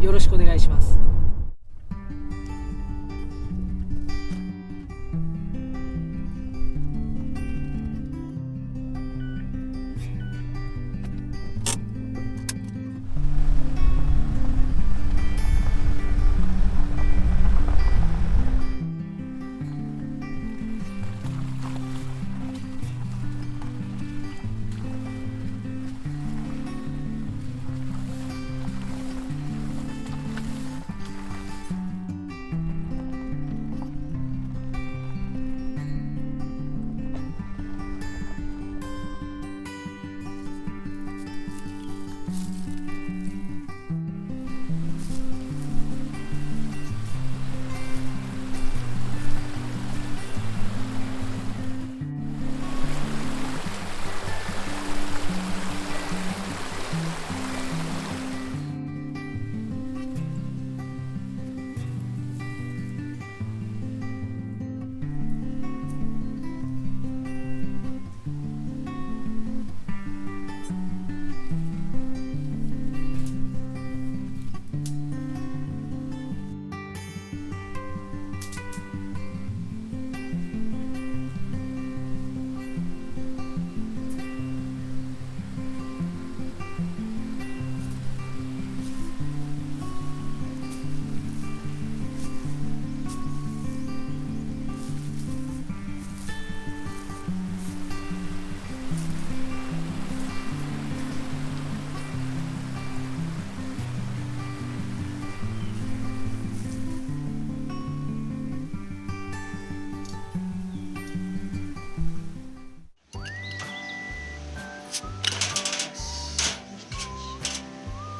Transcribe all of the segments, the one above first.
よろしくお願いします。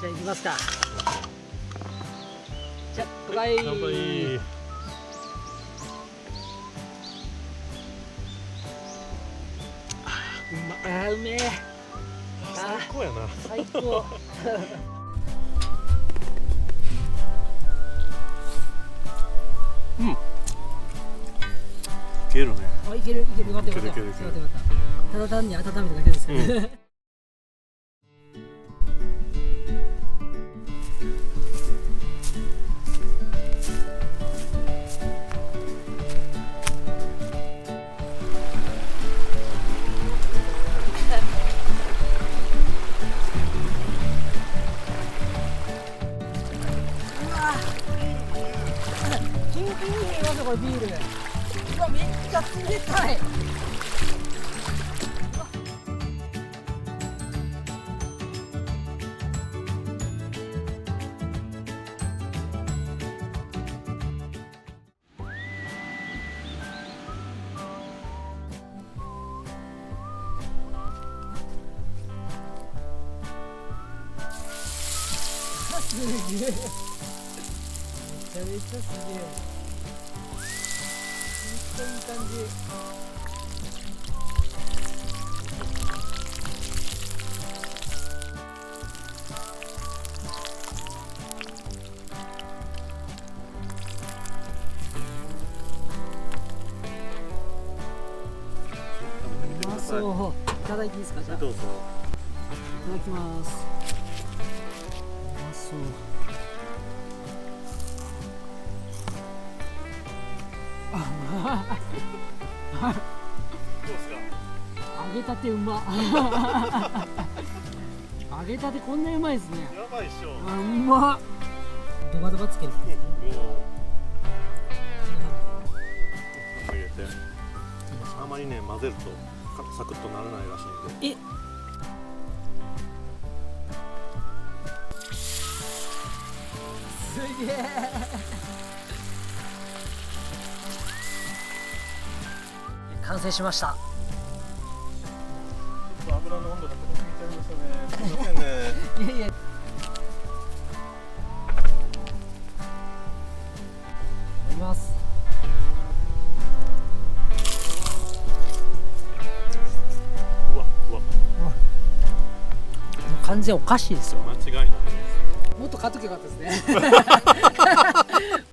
じゃあ行きますか。じゃあ乾杯。乾杯。うめえ。最高やな。最高。うん。いけるね。あ、いけるいける。よかったよかった。いけるいけるいける。よかったよかった。ただ単に温めただけですけどね。キンキンに冷えますよこれビール。うわめっちゃ冷たい。すげえ。めちゃめちゃすげえ。めっちゃいい感じ。うまそう。いただいていいですか。じゃあいたどうぞ。だきます。うまそう。どうですか。揚げたてうま。揚げたてこんなにうまいですね。やばいっしょ。あ、うまっ。ドバドバつける。入れて。あまりね混ぜるとサクッとならないらしいんで。すげえ。完成しました。油の温度が高すぎちゃいましたね。すみませんね。いやいや。いきます。うわうわ。完全おかしいですよ。間違いないね。もっと買っとけばよかったですね。